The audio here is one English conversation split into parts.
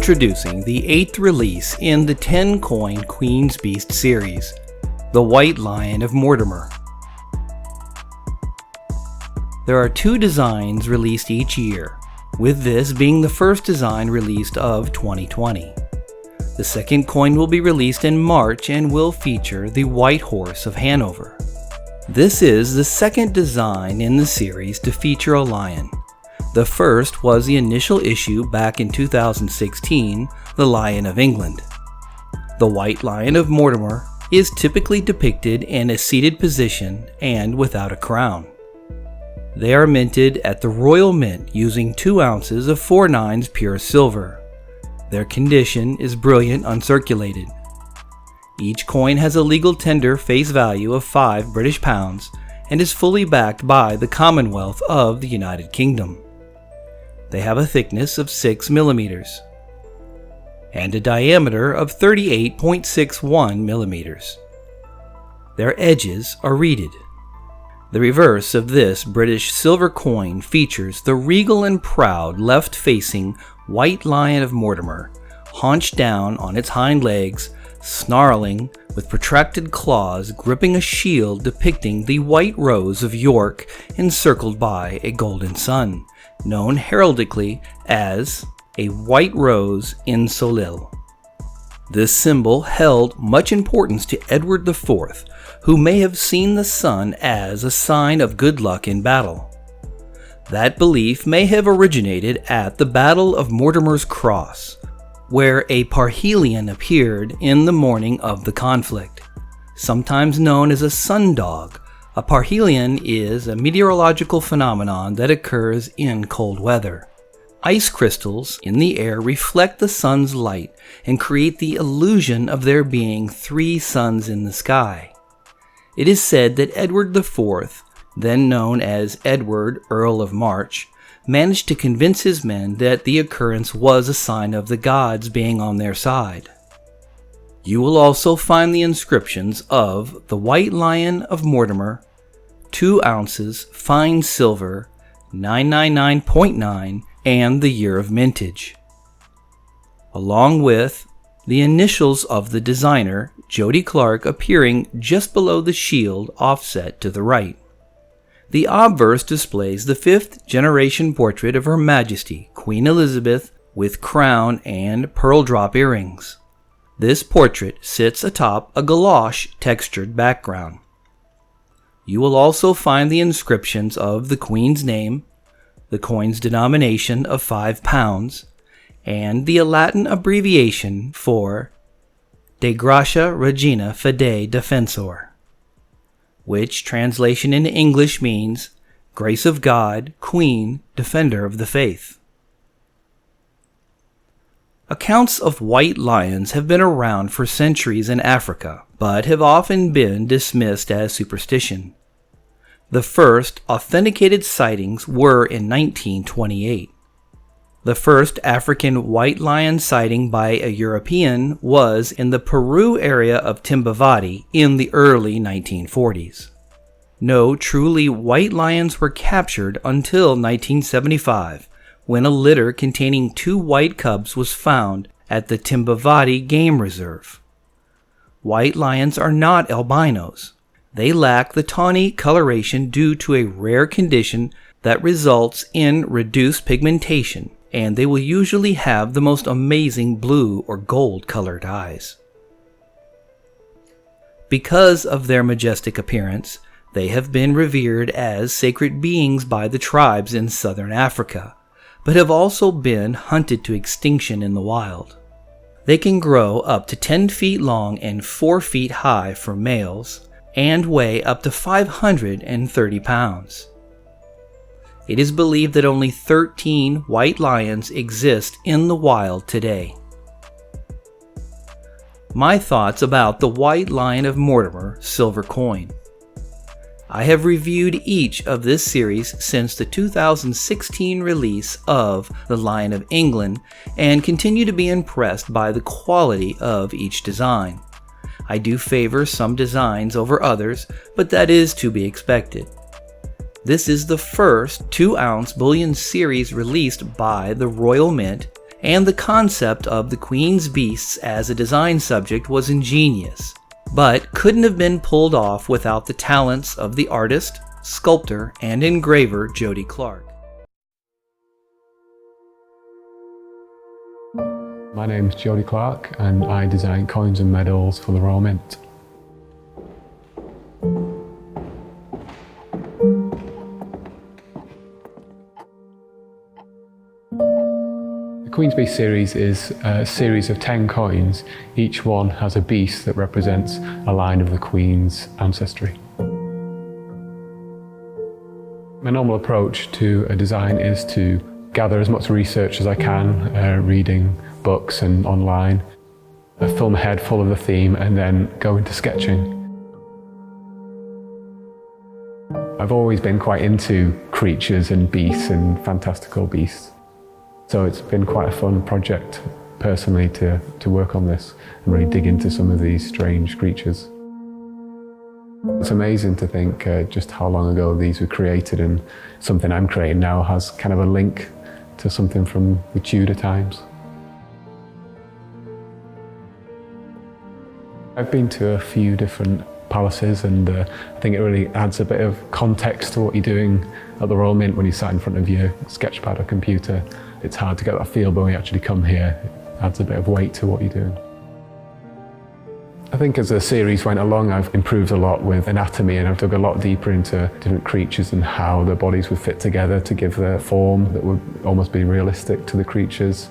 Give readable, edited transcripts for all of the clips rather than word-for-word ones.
Introducing the 8th release in the 10-coin Queen's Beast series, the White Lion of Mortimer. There are 2 designs released each year, with this being the first design released of 2020. The second coin will be released in March and will feature the White Horse of Hanover. This is the second design in the series to feature a lion. The first was the initial issue back in 2016, the Lion of England. The White Lion of Mortimer is typically depicted in a seated position and without a crown. They are minted at the Royal Mint using 2 ounces of 4/9 pure silver. Their condition is brilliant uncirculated. Each coin has a legal tender face value of 5 British pounds and is fully backed by the Commonwealth of the United Kingdom. They have a thickness of 6 millimeters and a diameter of 38.61 millimeters. Their edges are reeded. The reverse of this British silver coin features the regal and proud left-facing White Lion of Mortimer, haunched down on its hind legs, snarling with protracted claws gripping a shield depicting the White Rose of York encircled by a golden sun, known heraldically as a white rose in soleil. This symbol held much importance to Edward IV, who may have seen the sun as a sign of good luck in battle. That belief may have originated at the Battle of Mortimer's Cross, where a parhelion appeared in the morning of the conflict. Sometimes known as a sundog, a parhelion is a meteorological phenomenon that occurs in cold weather. Ice crystals in the air reflect the sun's light and create the illusion of there being 3 suns in the sky. It is said that Edward IV, then known as Edward, Earl of March, managed to convince his men that the occurrence was a sign of the gods being on their side. You will also find the inscriptions of the White Lion of Mortimer, 2 ounces, fine silver, 999.9, and the year of mintage, along with the initials of the designer, Jody Clark, appearing just below the shield offset to the right. The obverse displays the 5th generation portrait of Her Majesty, Queen Elizabeth, with crown and pearl drop earrings. This portrait sits atop a gouache textured background. You will also find the inscriptions of the Queen's name, the coin's denomination of 5 pounds, and the Latin abbreviation for De Gratia Regina Fidei Defensor, which translation into English means Grace of God, Queen, Defender of the Faith. Accounts of white lions have been around for centuries in Africa, but have often been dismissed as superstition. The first authenticated sightings were in 1928. The first African white lion sighting by a European was in the Peru area of Timbavati in the early 1940s. No truly white lions were captured until 1975, when a litter containing 2 white cubs was found at the Timbavati Game Reserve. White lions are not albinos. They lack the tawny coloration due to a rare condition that results in reduced pigmentation, and they will usually have the most amazing blue or gold colored eyes. Because of their majestic appearance, they have been revered as sacred beings by the tribes in southern Africa, but have also been hunted to extinction in the wild. They can grow up to 10 feet long and 4 feet high for males, and weigh up to 530 pounds. It is believed that only 13 white lions exist in the wild today. My thoughts about the White Lion of Mortimer silver coin. I have reviewed each of this series since the 2016 release of The Lion of England and continue to be impressed by the quality of each design. I do favor some designs over others, but that is to be expected. This is the first 2-ounce bullion series released by the Royal Mint and the concept of the Queen's beasts as a design subject was ingenious, but couldn't have been pulled off without the talents of the artist, sculptor, and engraver Jody Clark. My name's Jody Clark and I design coins and medals for the Royal Mint. The Queen's Beast series is a series of 10 coins. Each one has a beast that represents a line of the Queen's ancestry. My normal approach to a design is to gather as much research as I can, reading books and online, film ahead full of the theme, and then go into sketching. I've always been quite into creatures and beasts and fantastical beasts. So it's been quite a fun project personally to work on this and really dig into some of these strange creatures. It's amazing to think just how long ago these were created, and something I'm creating now has kind of a link to something from the Tudor times. I've been to a few different palaces, and I think it really adds a bit of context to what you're doing at the Royal Mint when you sat in front of your sketchpad or computer. It's hard to get that feel, but when you actually come here, it adds a bit of weight to what you're doing. I think as the series went along, I've improved a lot with anatomy, and I've dug a lot deeper into different creatures and how their bodies would fit together to give the form that would almost be realistic to the creatures.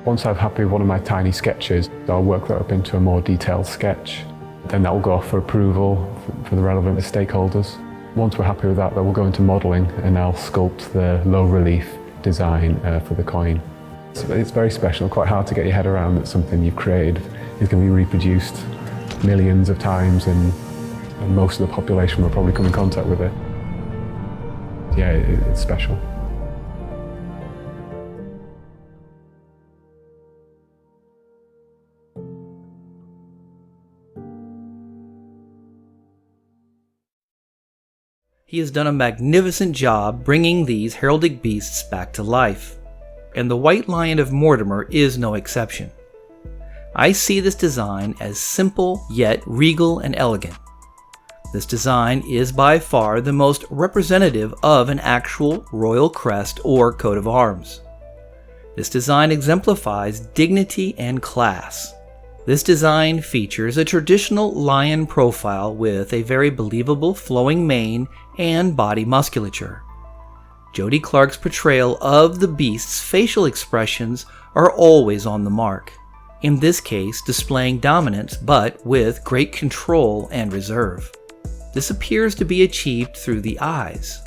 Once I'm happy with one of my tiny sketches, I'll work that up into a more detailed sketch. Then that will go off for approval for the relevant stakeholders. Once we're happy with that, then we'll go into modelling, and I'll sculpt the low relief design for the coin. It's very special, quite hard to get your head around that something you've created is going to be reproduced millions of times, and most of the population will probably come in contact with it. Yeah, it's special. He has done a magnificent job bringing these heraldic beasts back to life, and the White Lion of Mortimer is no exception. I see this design as simple yet regal and elegant. This design is by far the most representative of an actual royal crest or coat of arms. This design exemplifies dignity and class. This design features a traditional lion profile with a very believable flowing mane and body musculature. Jody Clark's portrayal of the beast's facial expressions are always on the mark, in this case displaying dominance but with great control and reserve. This appears to be achieved through the eyes.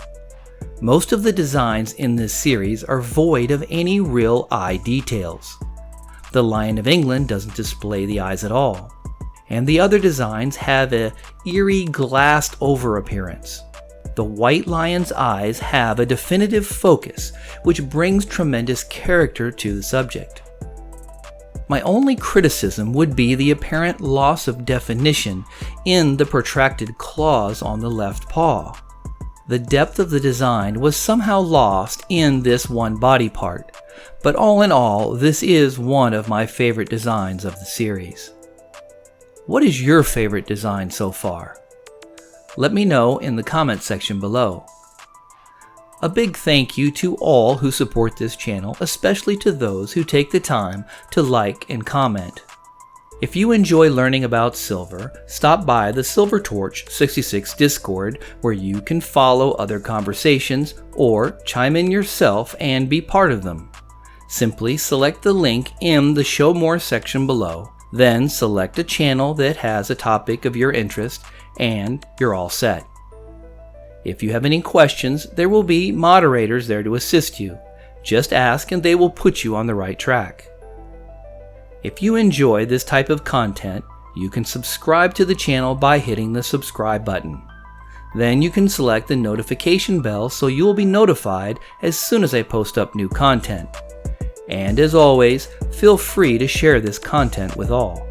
Most of the designs in this series are void of any real eye details. The Lion of England doesn't display the eyes at all, and the other designs have an eerie glassed over appearance. The White Lion's eyes have a definitive focus, which brings tremendous character to the subject. My only criticism would be the apparent loss of definition in the protracted claws on the left paw. The depth of the design was somehow lost in this one body part, but all in all, this is one of my favorite designs of the series. What is your favorite design so far? Let me know in the comments section below. A big thank you to all who support this channel, especially to those who take the time to like and comment. If you enjoy learning about silver, stop by the Silver Torch 66 Discord, where you can follow other conversations or chime in yourself and be part of them. Simply select the link in the Show More section below, then select a channel that has a topic of your interest, and you're all set. If you have any questions, there will be moderators there to assist you. Just ask and they will put you on the right track. If you enjoy this type of content, you can subscribe to the channel by hitting the subscribe button. Then you can select the notification bell so you will be notified as soon as I post up new content. And as always, feel free to share this content with all.